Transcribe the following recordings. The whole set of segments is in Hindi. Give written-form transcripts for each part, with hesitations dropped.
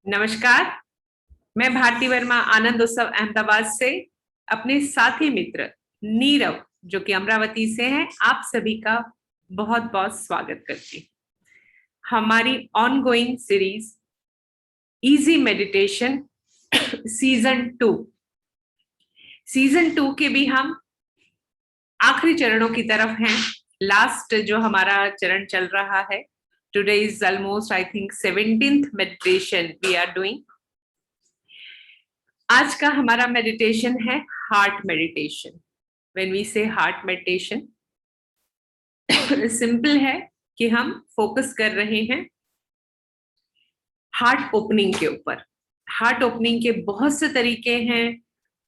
नमस्कार। मैं भारती वर्मा आनंद उत्सव अहमदाबाद से अपने साथी मित्र नीरव जो कि अमरावती से हैं, आप सभी का बहुत बहुत स्वागत करती हूँ। हमारी ongoing series easy meditation season 2 के भी हम आखिरी चरणों की तरफ हैं। लास्ट जो हमारा चरण चल रहा है, today is almost I think 17th meditation we are doing. आज का हमारा मेडिटेशन है heart meditation. When we say heart meditation, simple है कि हम फोकस कर रहे हैं हार्ट ओपनिंग के ऊपर। हार्ट ओपनिंग के बहुत से तरीके हैं,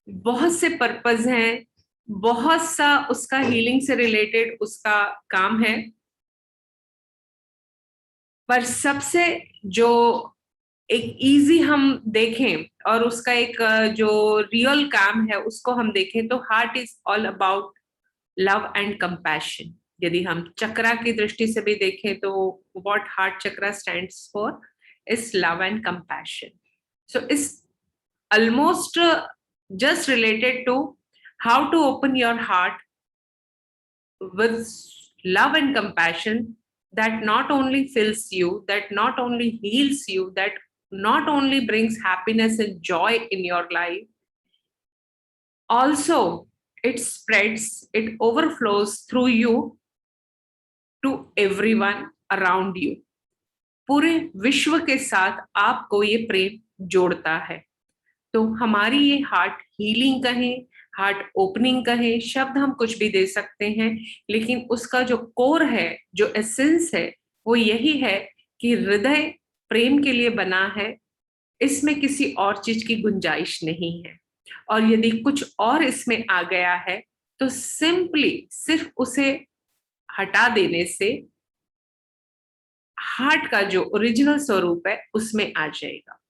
बहुत से पर्पस हैं, बहुत सा उसका हीलिंग से रिलेटेड उसका काम है, पर सबसे जो एक इजी हम देखें और उसका एक जो रियल काम है उसको हम देखें तो heart is all about love and compassion. यदि हम चक्रा की दृष्टि से भी देखें तो what heart chakra stands for is love and compassion. So it's almost just related to how to open your heart with love and compassion, that not only fills you, that not only heals you, that not only brings happiness and joy in your life, also it spreads, it overflows through you to everyone around you। पूरे विश्व के साथ आपको ये प्रेम जोड़ता है। तो हमारी ये हार्ट हीलिंग कहें, हार्ट ओपनिंग कहें, शब्द हम कुछ भी दे सकते हैं, लेकिन उसका जो कोर है, जो एसेंस है, वो यही है कि हृदय प्रेम के लिए बना है। इसमें किसी और चीज की गुंजाइश नहीं है। और यदि कुछ और इसमें आ गया है तो सिंपली सिर्फ उसे हटा देने से हार्ट का जो ओरिजिनल स्वरूप है उसमें आ जाएगा।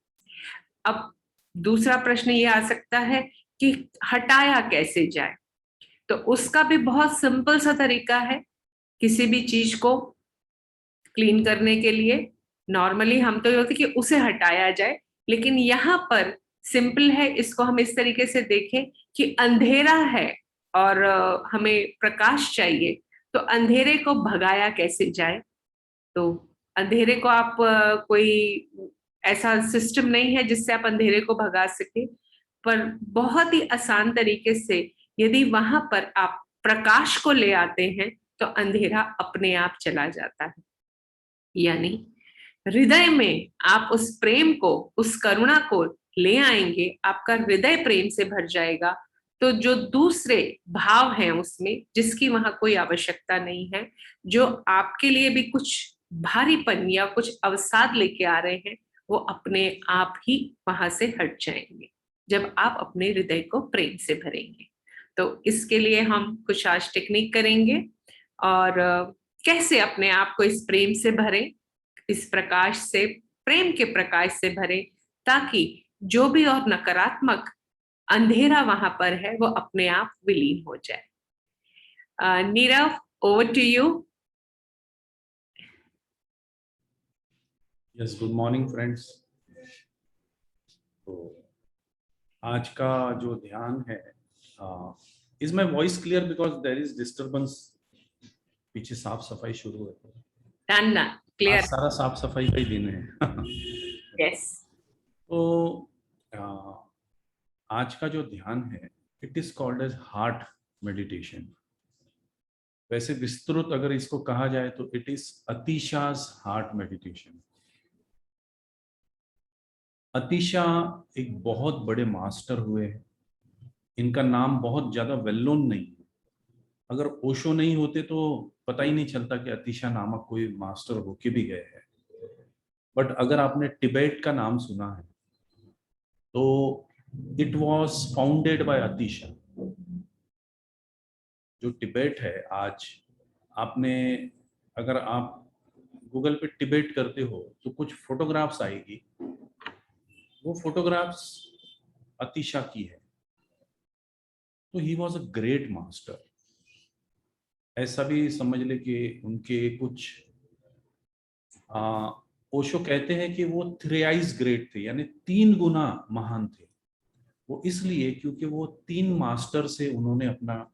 अब दूसरा प्रश्न ये आ सकता है कि हटाया कैसे जाए, तो उसका भी बहुत सिंपल सा तरीका है। किसी भी चीज को क्लीन करने के लिए नॉर्मली हम तो ये होते कि उसे हटाया जाए, लेकिन यहाँ पर सिंपल है, इसको हम इस तरीके से देखें कि अंधेरा है और हमें प्रकाश चाहिए, तो अंधेरे को भगाया कैसे जाए। तो अंधेरे को आप कोई ऐसा सिस्टम नहीं है जिससे आप अंधेरे को भगा सके, पर बहुत ही आसान तरीके से यदि वहां पर आप प्रकाश को ले आते हैं तो अंधेरा अपने आप चला जाता है। यानी हृदय में आप उस प्रेम को, उस करुणा को ले आएंगे, आपका हृदय प्रेम से भर जाएगा, तो जो दूसरे भाव हैं उसमें जिसकी वहां कोई आवश्यकता नहीं है, जो आपके लिए भी कुछ भारीपन या कुछ अवसाद लेके आ रहे हैं, वो अपने आप ही वहां से हट जाएंगे जब आप अपने हृदय को प्रेम से भरेंगे। तो इसके लिए हम कुछ आज टेक्निक करेंगे और कैसे अपने आप को इस प्रेम से भरें, इस प्रकाश से, प्रेम के प्रकाश से भरें, ताकि जो भी और नकारात्मक अंधेरा वहां पर है वो अपने आप विलीन हो जाए। Neerav, over to you. Yes, good morning friends. तो आज का जो ध्यान है, is my voice clear? Because there is disturbance. पीछे साफ सफाई शुरू है। Done, clear. आज सारा साफ सफाई का ही दिन है। यस। तो आज का जो ध्यान है, it is called as heart meditation. वैसे विस्तृत अगर इसको कहा जाए तो it is Atisha's heart meditation. Atisha एक बहुत बड़े मास्टर हुए हैं। इनका नाम बहुत ज्यादा वेल नोन नहीं है। अगर ओशो नहीं होते तो पता ही नहीं चलता कि अतिशा नामक कोई मास्टर होके भी गए हैं। बट अगर आपने तिब्बत का नाम सुना है तो it was founded by Atisha. जो तिब्बत है आज, आपने, अगर आप गूगल पे तिब्बत करते हो तो कुछ फोटोग्राफ्स आएगी। वो फोटोग्राफ्स अतिशा की है। तो he was a great master. ऐसा भी समझ ले कि उनके कुछ ओशो कहते हैं कि वो थ्राइस ग्रेट थे, यानी 3 गुना महान थे। वो इसलिए क्योंकि वो 3 मास्टर से उन्होंने अपना,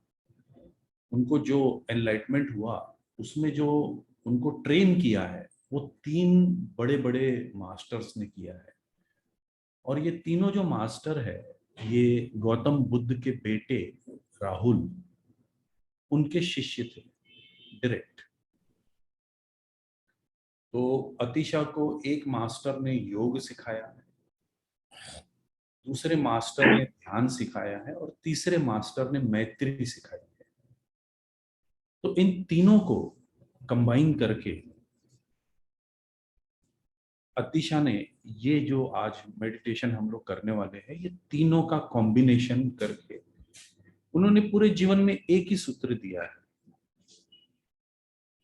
उनको जो एनलाइटमेंट हुआ उसमें जो उनको ट्रेन किया है वो 3 बड़े बड़े मास्टर्स ने किया है। और ये तीनों जो मास्टर है, ये गौतम बुद्ध के बेटे राहुल उनके शिष्य थे डायरेक्ट। तो अतिशा को एक मास्टर ने योग सिखाया है, दूसरे मास्टर ने ध्यान सिखाया है, और तीसरे मास्टर ने मैत्री सिखाई है। तो इन तीनों को कंबाइन करके अतिशा ने ये जो आज मेडिटेशन हम लोग करने वाले हैं, ये तीनों का कॉम्बिनेशन करके उन्होंने पूरे जीवन में एक ही सूत्र दिया है।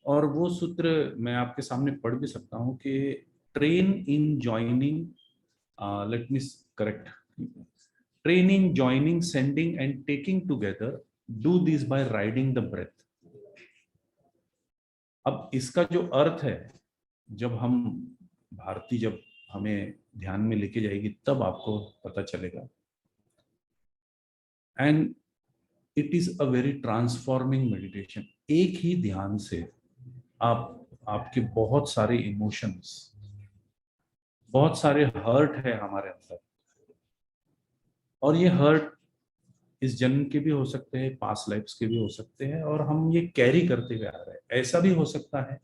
और वो सूत्र मैं आपके सामने पढ़ भी सकता हूं कि train in joining, let me correct, train in joining, sending and taking together, do this by riding the breath. अब इसका जो अर्थ है, जब हम भारती जब हमें ध्यान में लेके जाएगी तब आपको पता चलेगा। And it is a very transforming meditation. एक ही ध्यान से आपके बहुत सारे इमोशंस, बहुत सारे हर्ट है हमारे अंदर, और ये हर्ट इस जन्म के भी हो सकते हैं, पास्ट लाइफ्स के भी हो सकते हैं, और हम ये कैरी करते हुए आ रहे हैं। ऐसा भी हो सकता है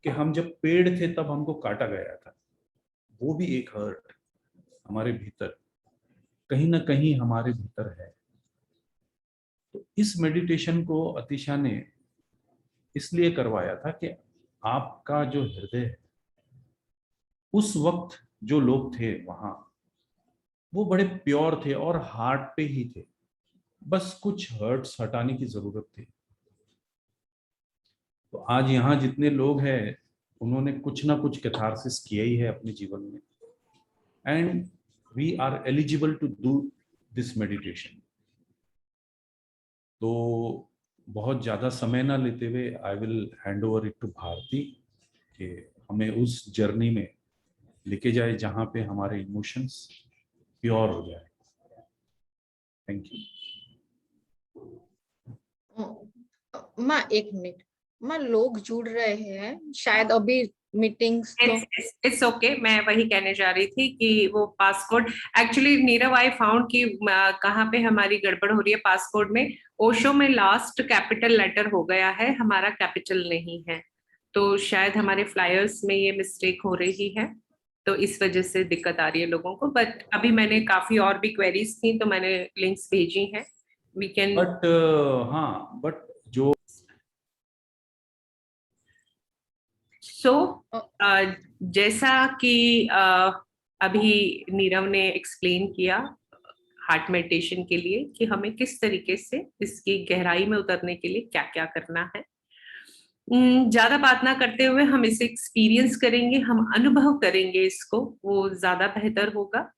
कि हम जब पेड़ थे तब हमको काटा गया था, वो भी एक हर्ट हमारे भीतर कहीं ना कहीं हमारे भीतर है। तो इस मेडिटेशन को अतिशा ने इसलिए करवाया था कि आपका जो हृदय है, उस वक्त जो लोग थे वहां वो बड़े प्योर थे और हार्ट पे ही थे, बस कुछ हर्ट्स हटाने की जरूरत थी। तो आज यहाँ जितने लोग हैं उन्होंने कुछ ना कुछ कैथारसिस किया ही है अपने जीवन में, and we are eligible to do this meditation. तो बहुत ज़्यादा समय ना लेते हुए I will hand over it to Bharti कि हमें उस जर्नी में लेके जाए जहाँ पे हमारे इमोशंस प्योर हो जाए। Thank you. माँ एक मिनट, माँ लोग जुड़ रहे हैं शायद अभी मीटिंग्स तो। इट्स ओके, मैं वही कहने जा रही थी कि वो passcode actually Nirav I found कि कहाँ पे हमारी गड़बड़ हो रही है पासकोड में। ओशो में लास्ट कैपिटल लेटर हो गया है, हमारा कैपिटल नहीं है, तो शायद हमारे फ्लायर्स में ये मिस्टेक हो रही है, तो इस वजह से दिक्कत आ रही है लोगों को। बट अभी मैंने काफी और भी क्वेरीज थी तो मैंने लिंक्स भेजी हैं, वी कैन। बट हाँ, बट जो जैसा कि अभी नीरव ने एक्सप्लेन किया हार्ट मेडिटेशन के लिए कि हमें किस तरीके से इसकी गहराई में उतरने के लिए क्या क्या करना है, ज्यादा बात ना करते हुए हम इसे एक्सपीरियंस करेंगे, हम अनुभव करेंगे इसको, वो ज्यादा बेहतर होगा।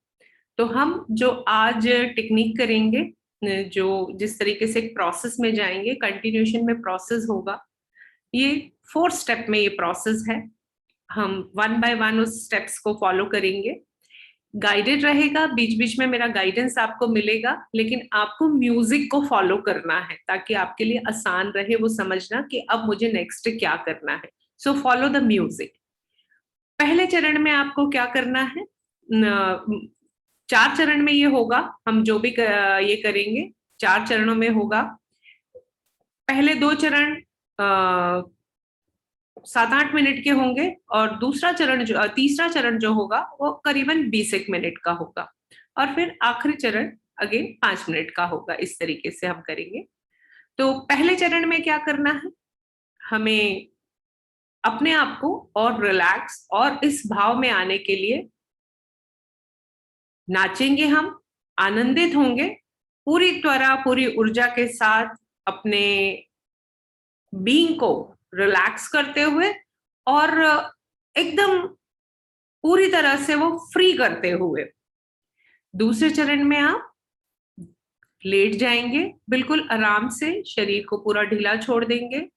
तो हम जो आज टेक्निक करेंगे, जो जिस तरीके से एक प्रोसेस में जाएंगे, कंटिन्यूशन में प्रोसेस होगा, ये 4 स्टेप में ये प्रोसेस है। हम 1 बाय 1 उस स्टेप्स को फॉलो करेंगे, गाइडेड रहेगा, बीच बीच में मेरा गाइडेंस आपको मिलेगा, लेकिन आपको म्यूजिक को फॉलो करना है ताकि आपके लिए आसान रहे वो समझना कि अब मुझे नेक्स्ट क्या करना है। So follow the music. पहले चरण में आपको क्या करना है, 4 चरण में ये होगा, हम जो भी ये करेंगे 4 चरणों में होगा। पहले 2 चरण 7-8 मिनट के होंगे, और दूसरा चरण जो तीसरा चरण जो होगा वो करीबन 20 मिनट का होगा, और फिर आखिरी चरण अगेन 5 मिनट का होगा। इस तरीके से हम करेंगे। तो पहले चरण में क्या करना है, हमें अपने आप को और रिलैक्स और इस भाव में आने के लिए नाचेंगे, हम आनंदित होंगे पूरी त्वरा पूरी ऊर्जा के साथ, अपने बीइंग को रिलैक्स करते हुए और एकदम पूरी तरह से वो फ्री करते हुए। दूसरे चरण में आप लेट जाएंगे, बिल्कुल आराम से शरीर को पूरा ढीला छोड़ देंगे,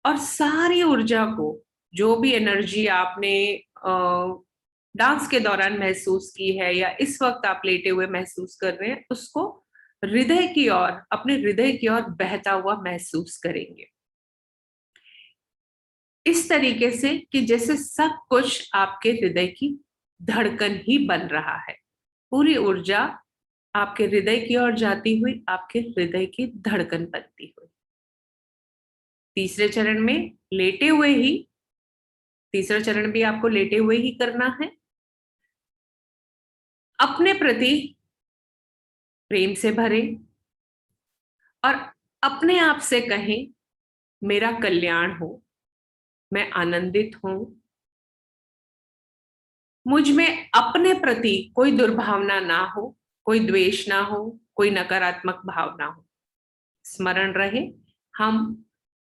और सारी ऊर्जा को, जो भी एनर्जी आपने डांस के दौरान महसूस की है या इस वक्त आप लेटे हुए महसूस कर रहे हैं, उसको हृदय की ओर, अपने हृदय की ओर बहता हुआ महसूस करेंगे, इस तरीके से कि जैसे सब कुछ आपके हृदय की धड़कन ही बन रहा है। पूरी ऊर्जा आपके हृदय की ओर जाती हुई आपके हृदय की धड़कन बनती हुई। तीसरे चरण में लेटे हुए ही, तीसरा चरण भी आपको लेटे हुए ही करना है। अपने प्रति प्रेम से भरें और अपने आप से कहें, मेरा कल्याण हो, मैं आनंदित हूं, मुझ में अपने प्रति कोई दुर्भावना ना हो, कोई द्वेष ना हो, कोई नकारात्मक भाव ना हो। स्मरण रहे, हम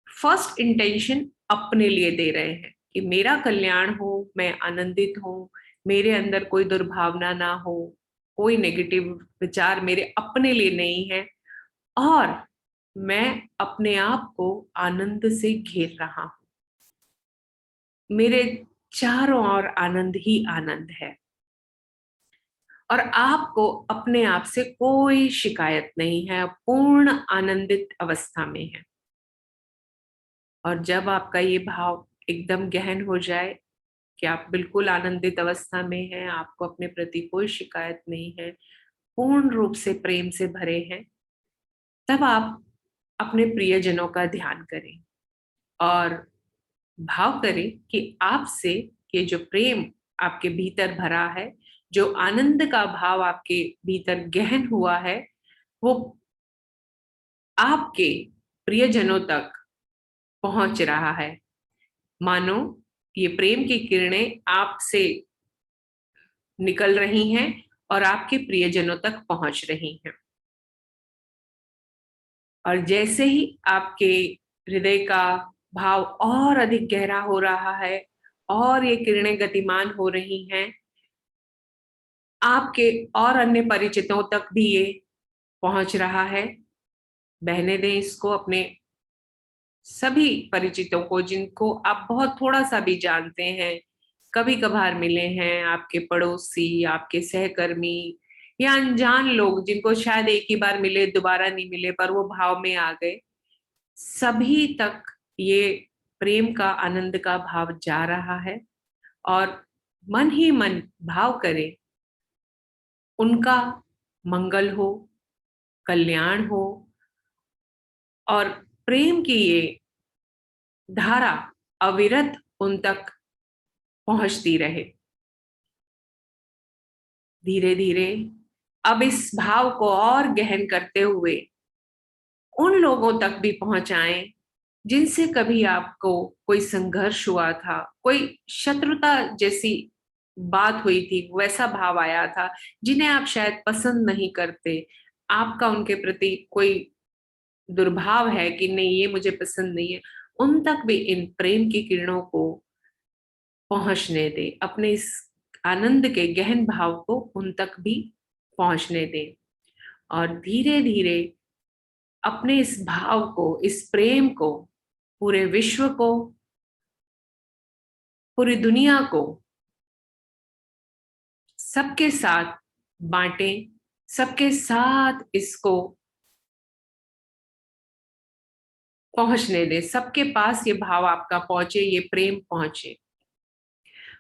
फर्स्ट इंटेंशन अपने लिए दे रहे हैं कि मेरा कल्याण हो, मैं आनंदित हूं, मेरे अंदर कोई दुर्भावना ना हो, कोई नेगेटिव विचार मेरे अपने लिए नहीं है, और मैं अपने आप को आनंद से घेर रहा हूं। मेरे चारों ओर आनंद ही आनंद है और आपको अपने आप से कोई शिकायत नहीं है, पूर्ण आनंदित अवस्था में है। और जब आपका ये भाव एकदम गहन हो जाए कि आप बिल्कुल आनंदित अवस्था में हैं, आपको अपने प्रति कोई शिकायत नहीं है, पूर्ण रूप से प्रेम से भरे हैं, तब आप अपने प्रियजनों का ध्यान करें और भाव करें कि आपसे ये जो प्रेम आपके भीतर भरा है, जो आनंद का भाव आपके भीतर गहन हुआ है, वो आपके प्रियजनों तक पहुंच रहा है। मानो ये प्रेम की किरणें आपसे निकल रही हैं और आपके प्रियजनों तक पहुंच रही हैं। और जैसे ही आपके हृदय का भाव और अधिक गहरा हो रहा है और ये किरणें गतिमान हो रही हैं, आपके और अन्य परिचितों तक भी ये पहुंच रहा है। बहने दें इसको अपने सभी परिचितों को, जिनको आप बहुत थोड़ा सा भी जानते हैं, कभी कभार मिले हैं, आपके पड़ोसी, आपके सहकर्मी या अनजान लोग जिनको शायद एक ही बार मिले, दोबारा नहीं मिले, पर वो भाव में आ गए, सभी तक ये प्रेम का, आनंद का भाव जा रहा है। और मन ही मन भाव करें, उनका मंगल हो, कल्याण हो और प्रेम की ये धारा अविरत उन तक पहुंचती रहे। धीरे धीरे अब इस भाव को और गहन करते हुए उन लोगों तक भी पहुंचाएं जिनसे कभी आपको कोई संघर्ष हुआ था, कोई शत्रुता जैसी बात हुई थी, वैसा भाव आया था, जिन्हें आप शायद पसंद नहीं करते, आपका उनके प्रति कोई दुर्भाव है कि नहीं ये मुझे पसंद नहीं है, उन तक भी इन प्रेम की किरणों को पहुंचने दे। अपने इस आनंद के गहन भाव को उन तक भी पहुंचने दे और धीरे धीरे अपने इस भाव को, इस प्रेम को पूरे विश्व को, पूरी दुनिया को सबके साथ बांटें, सबके साथ इसको पहुंचने दें, सबके पास ये भाव आपका पहुंचे, ये प्रेम पहुंचे।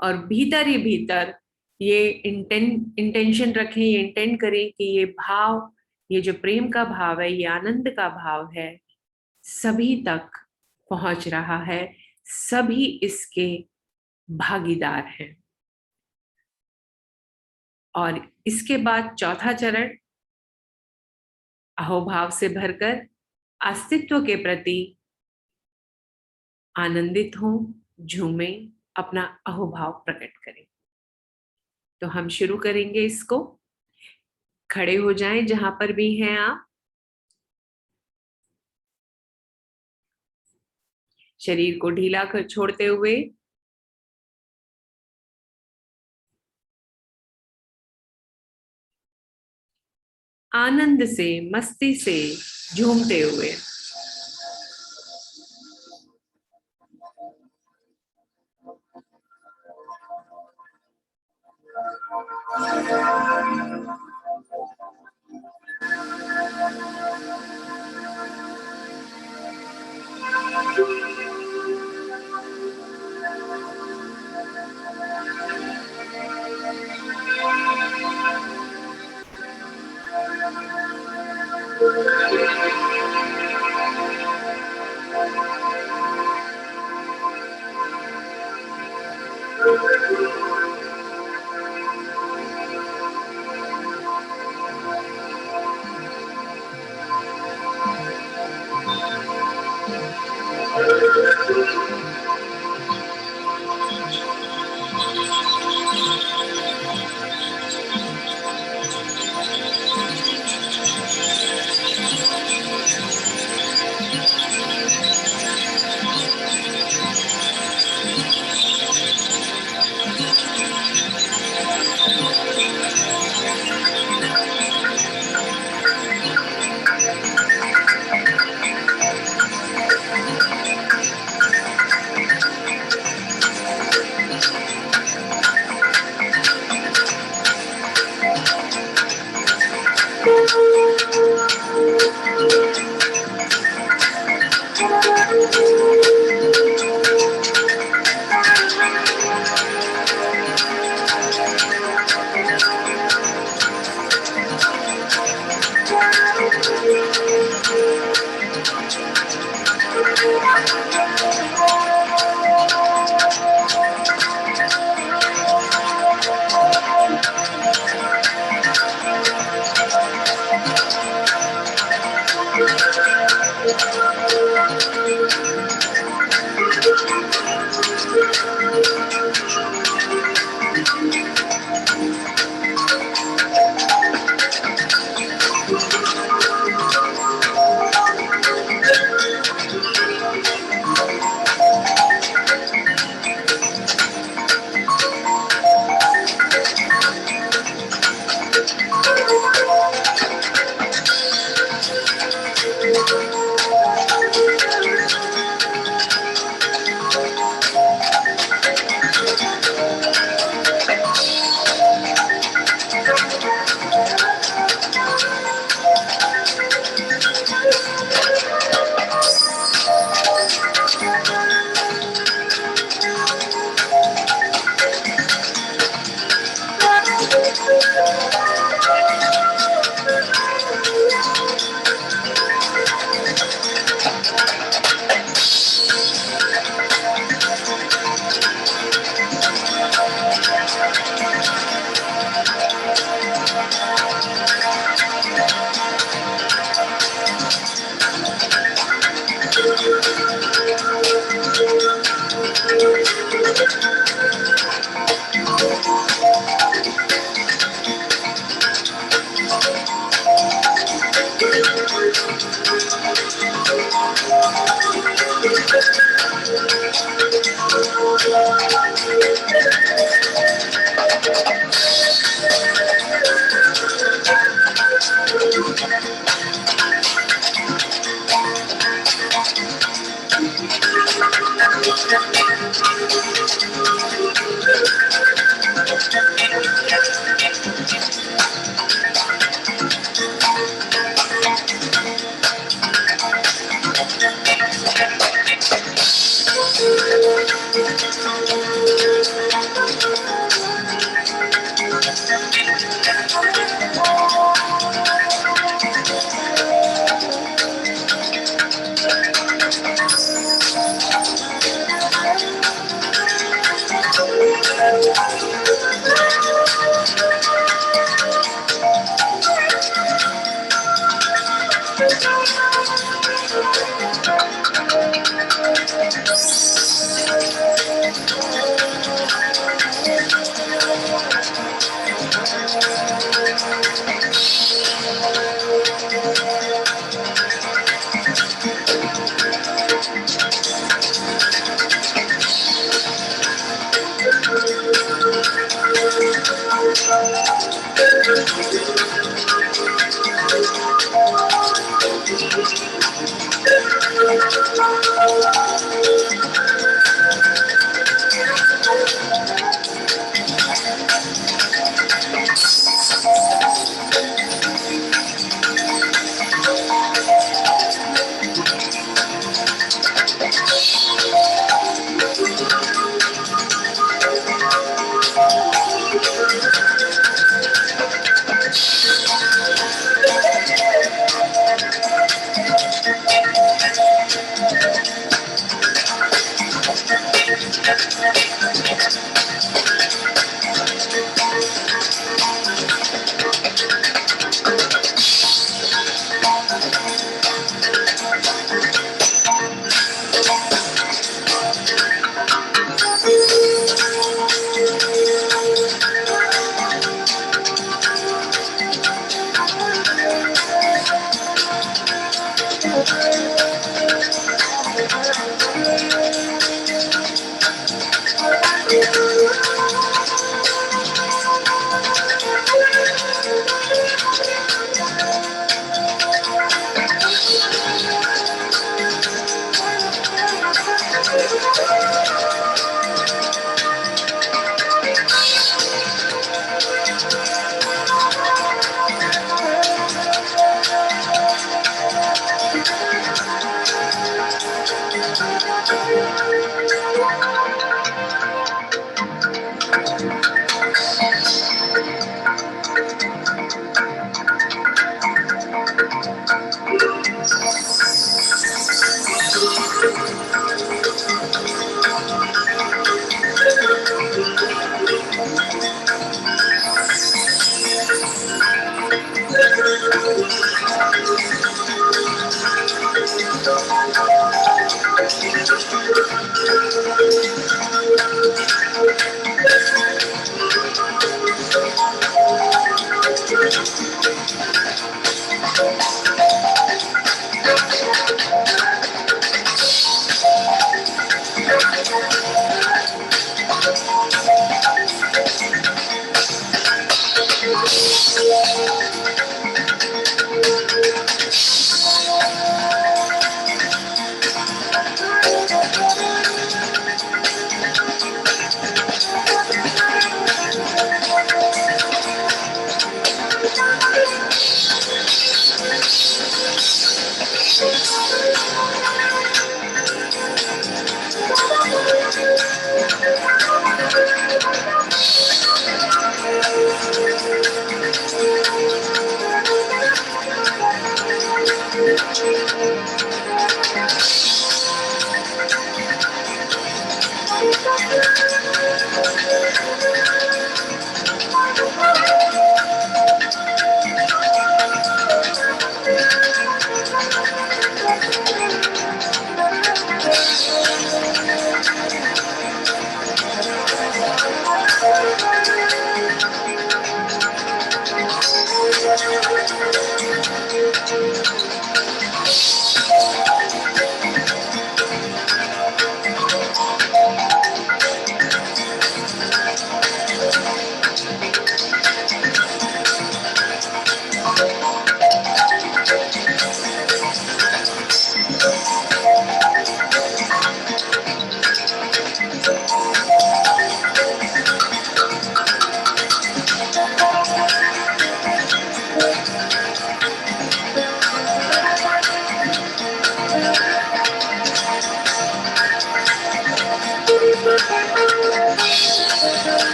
और भीतर ही भीतर ये इंटेंशन रखें, ये इंटेंट करें कि ये भाव, ये जो प्रेम का भाव है, ये आनंद का भाव है, सभी तक पहुंच रहा है, सभी इसके भागीदार हैं। और इसके बाद चौथा चरण, अहोभाव से भरकर अस्तित्व के प्रति आनंदित हों, झूमें, अपना अहोभाव प्रकट करें। तो हम शुरू करेंगे इसको। खड़े हो जाएं जहां पर भी हैं आप। शरीर को ढीला कर छोड़ते हुए आनंद से, मस्ती से झूमते हुए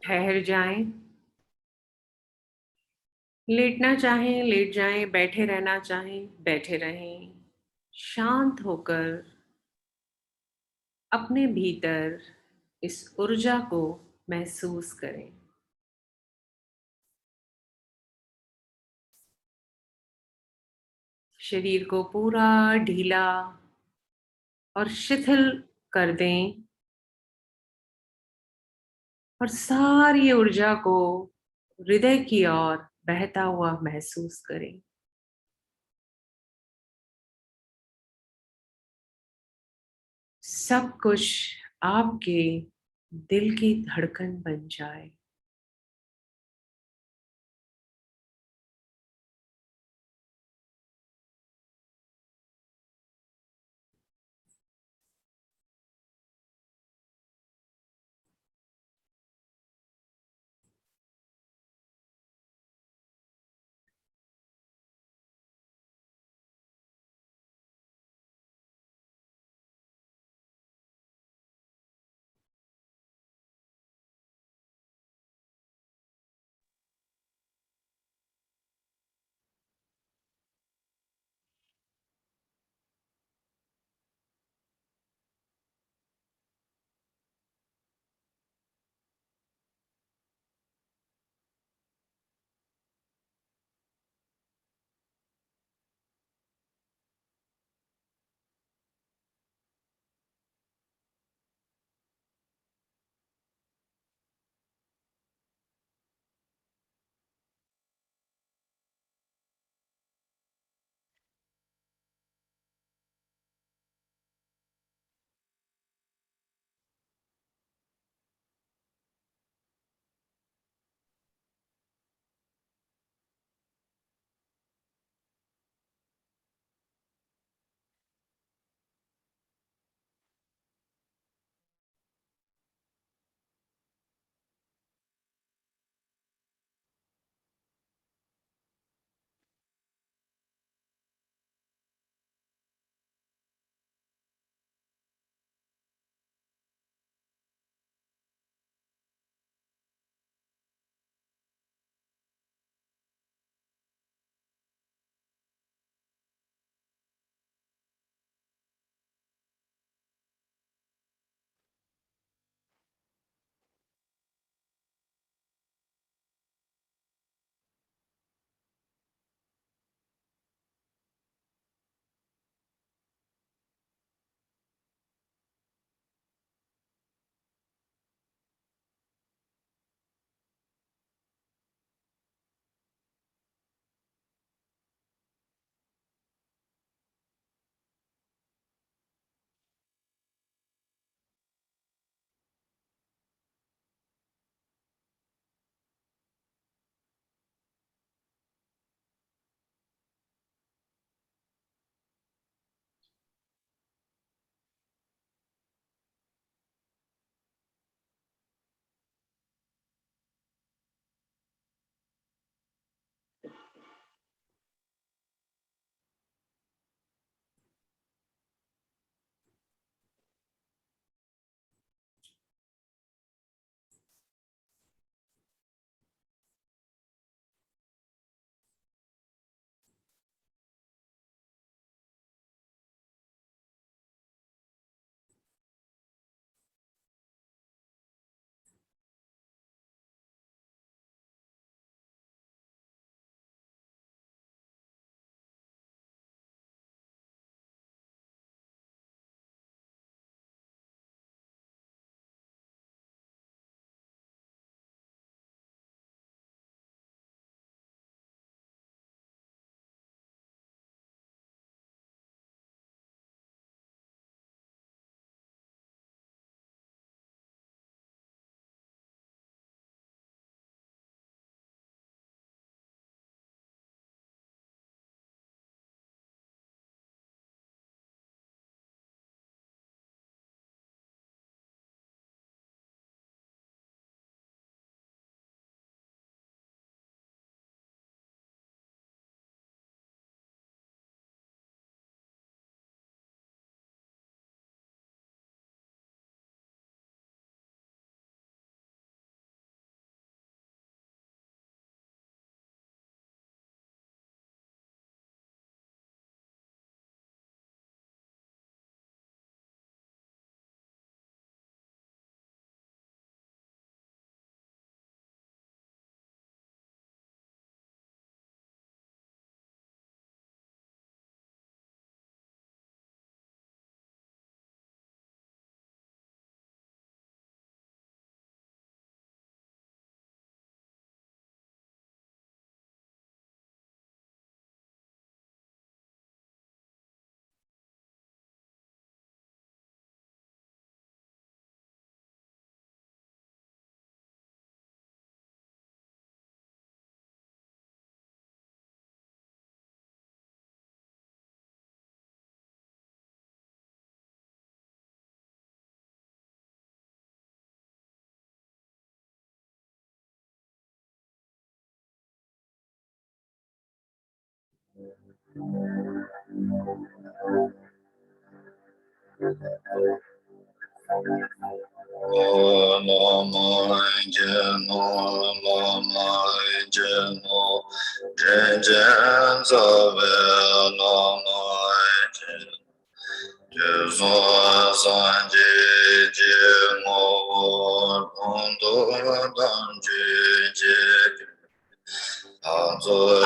ठहर जाएं। लेटना चाहें लेट जाएं, बैठे रहना चाहें बैठे रहें। शांत होकर अपने भीतर इस ऊर्जा को महसूस करें। शरीर को पूरा ढीला और शिथिल कर दें और सारी ऊर्जा को हृदय की ओर बहता हुआ महसूस करें। सब कुछ आपके दिल की धड़कन बन जाए।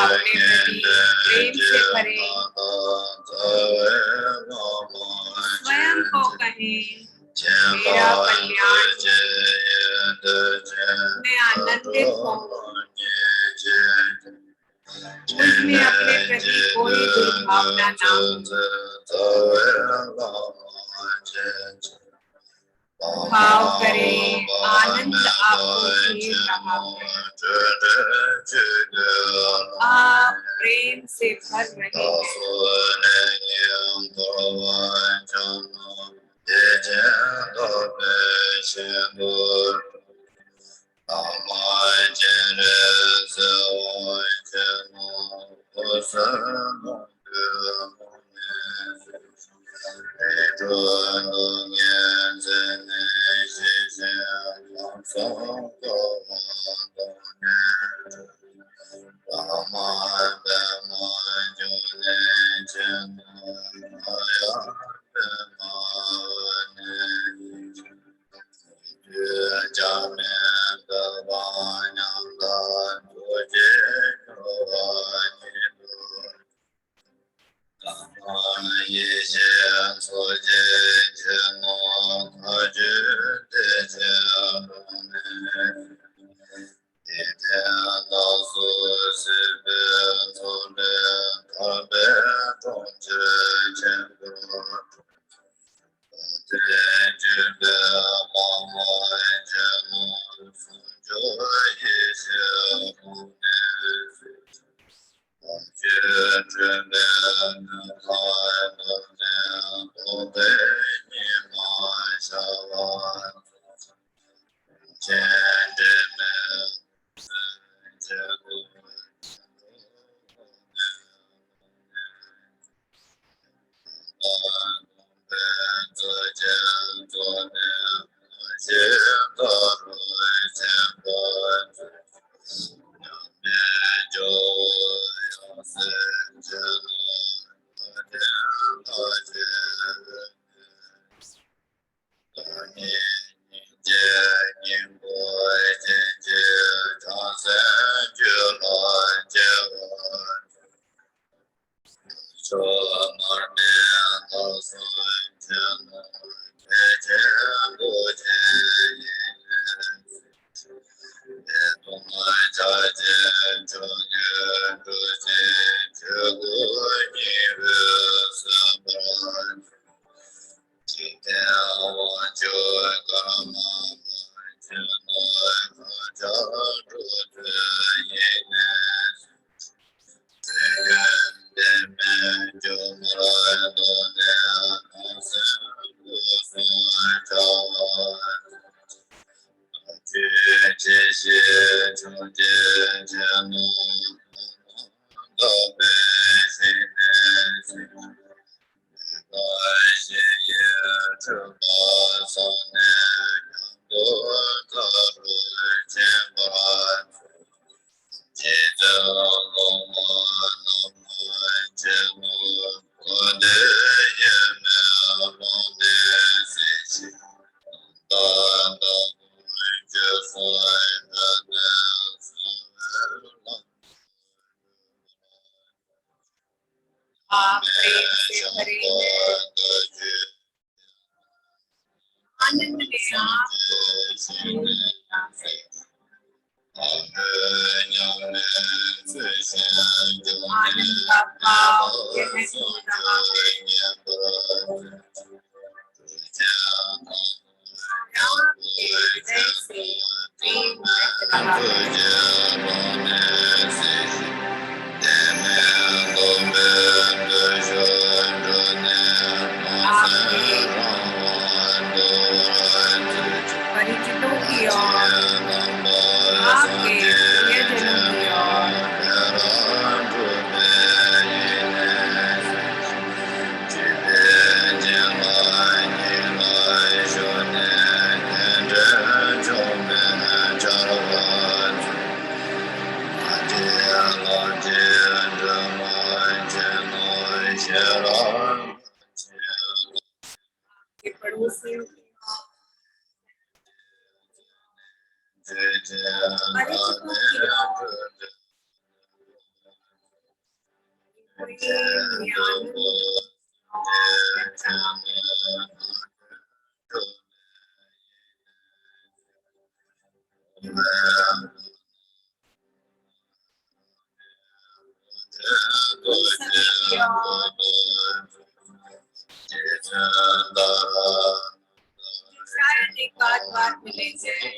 अपने प्रति प्रेम से भरे स्वयं को कहें, मेरा कल्याण, मैं आनंदित हूँ, मुझमें अपने प्रति कोई दुर्भावना ना हो। भाव करें, आनंद आपको घेर रहा है, आप प्रेम से भर रहे हैं। आप प्रेम से भरे हैं, आनंद में आपको घेर रहा है। आनंद का भाव यह हो रहा है, आपके हृदय से प्रेम बह रहा है। परिचितों की ओर, आपके प्रियजनों की ओर शायद एक आध बार मिले जाए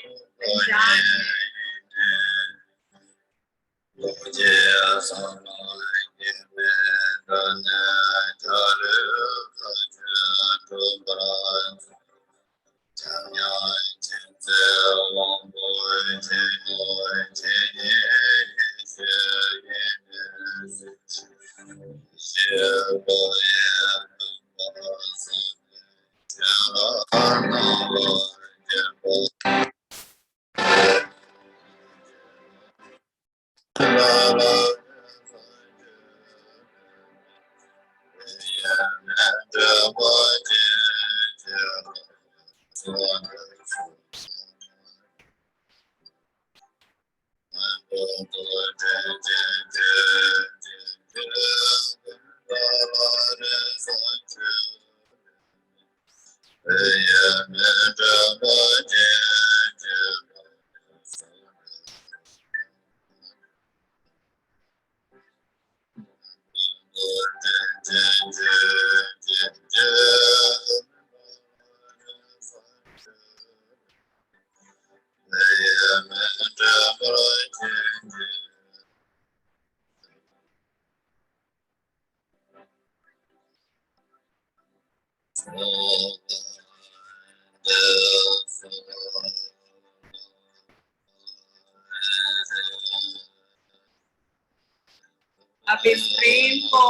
अब इस प्रेम को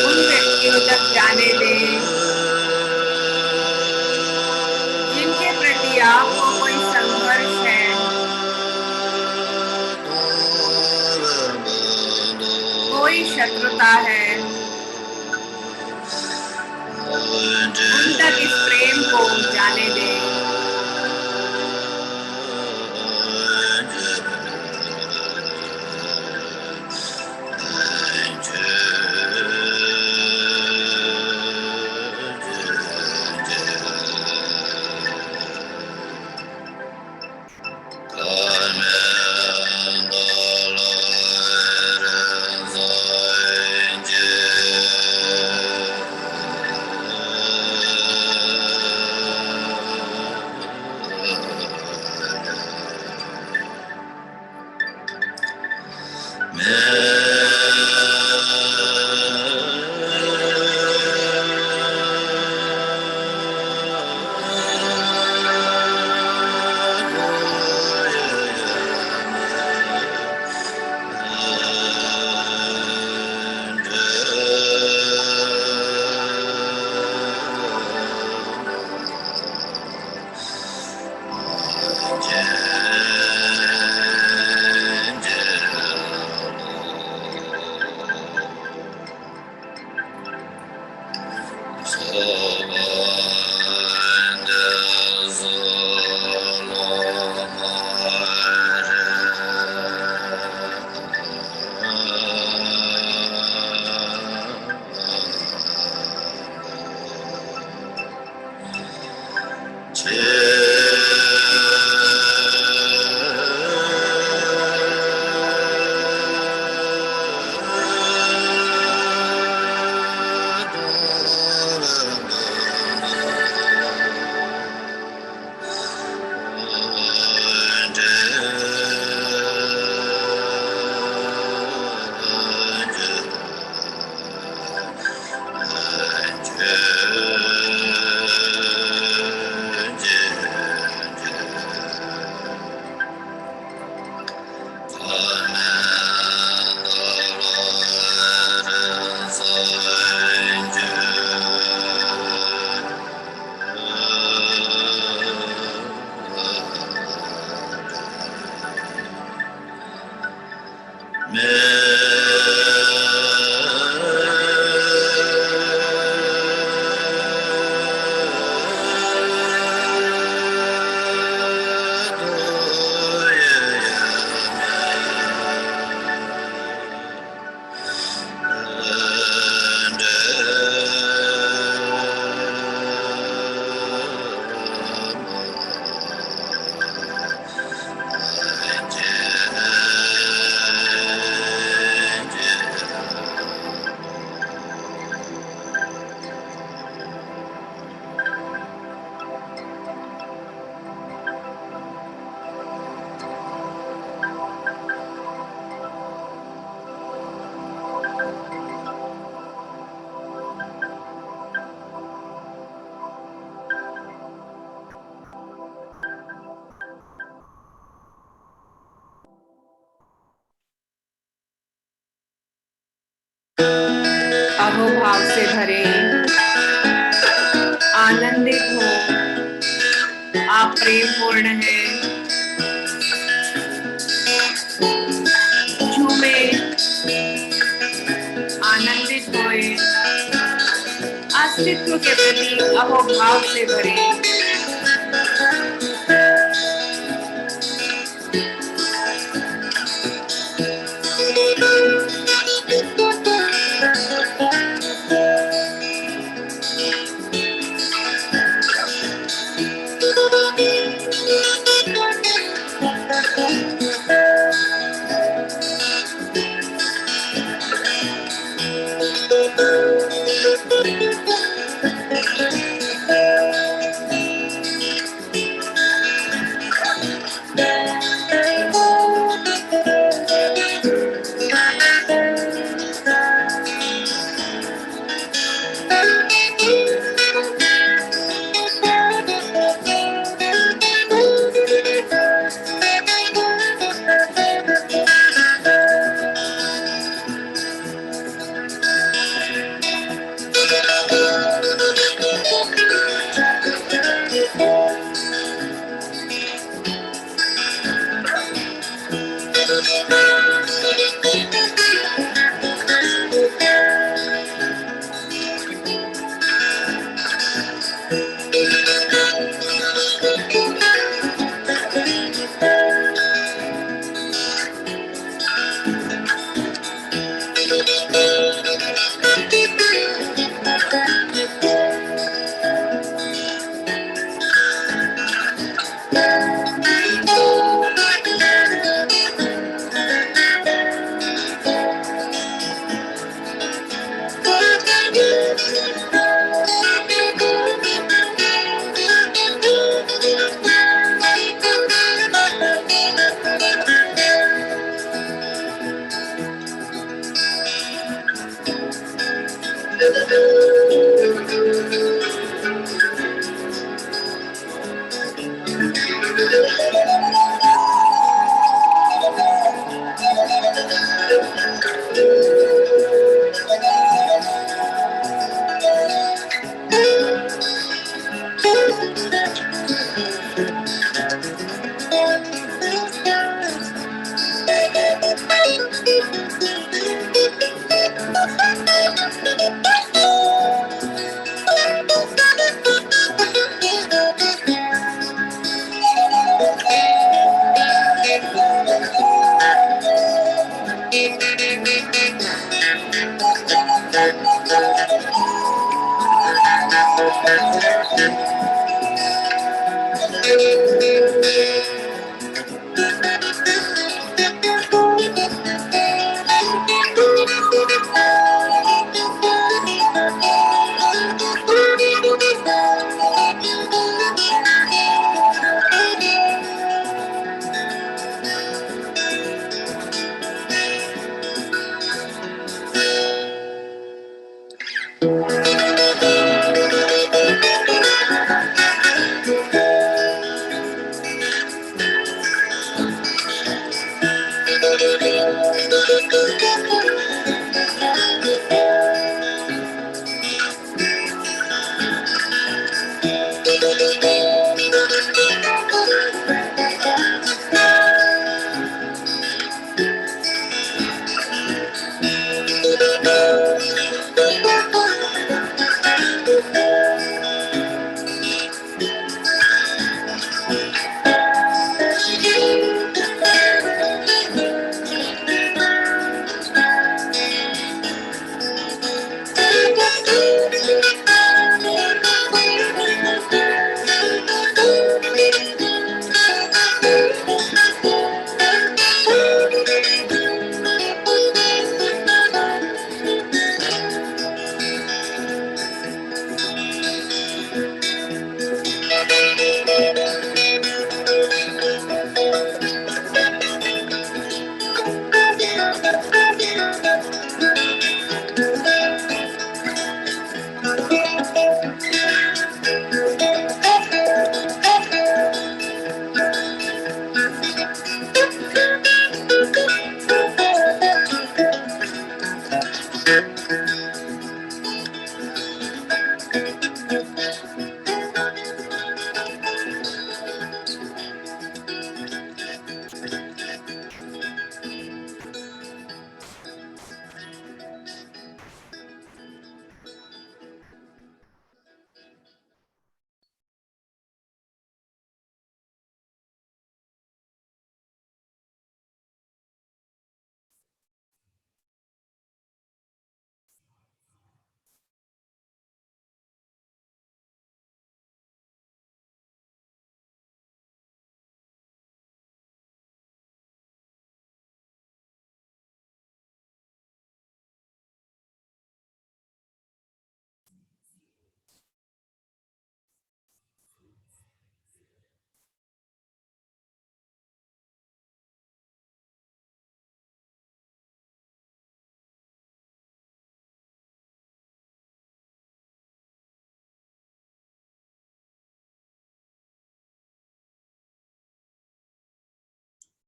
उन व्यक्तियों तक जाने दें जिनके प्रति आपको कोई संघर्ष है, कोई शत्रुता है, उन तक इस प्रेम को जाने दें। अहोभाव से भरे, आनंदित हो, आप प्रेम पूर्ण हैं, झूमे, आनंदित होए, अस्तित्व के प्रति अहोभाव से भरे,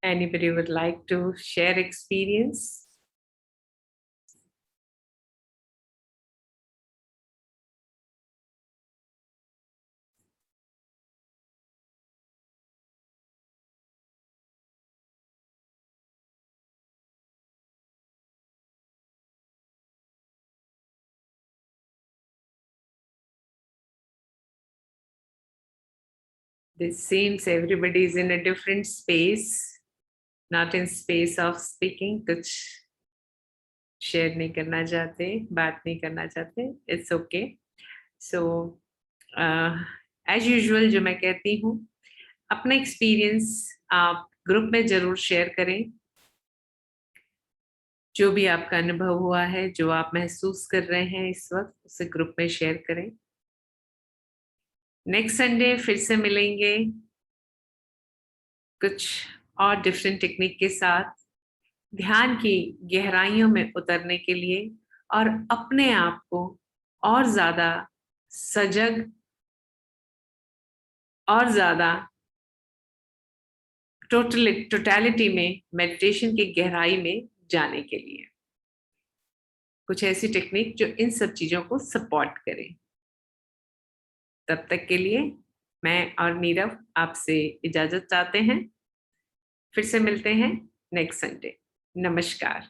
Anybody would like to share experience? It seems everybody is in a different space, not in space of speaking. कुछ शेयर नहीं करना चाहते, बात नहीं करना चाहते. It's okay. So as usual जो मैं कहती हूँ, अपना एक्सपीरियंस आप ग्रुप में जरूर शेयर करें. जो भी आपका अनुभव हुआ है, जो आप महसूस कर रहे हैं इस वक्त, उसे ग्रुप में शेयर करें. नेक्स्ट संडे फिर से मिलेंगे कुछ और डिफरेंट टेक्निक के साथ, ध्यान की गहराइयों में उतरने के लिए और अपने आप को और ज्यादा सजग और ज्यादा टोटलिटी में मेडिटेशन की गहराई में जाने के लिए कुछ ऐसी टेक्निक जो इन सब चीजों को सपोर्ट करे. तब तक के लिए मैं और नीरव आपसे इजाजत चाहते हैं. फिर से मिलते हैं नेक्स्ट संडे. नमस्कार.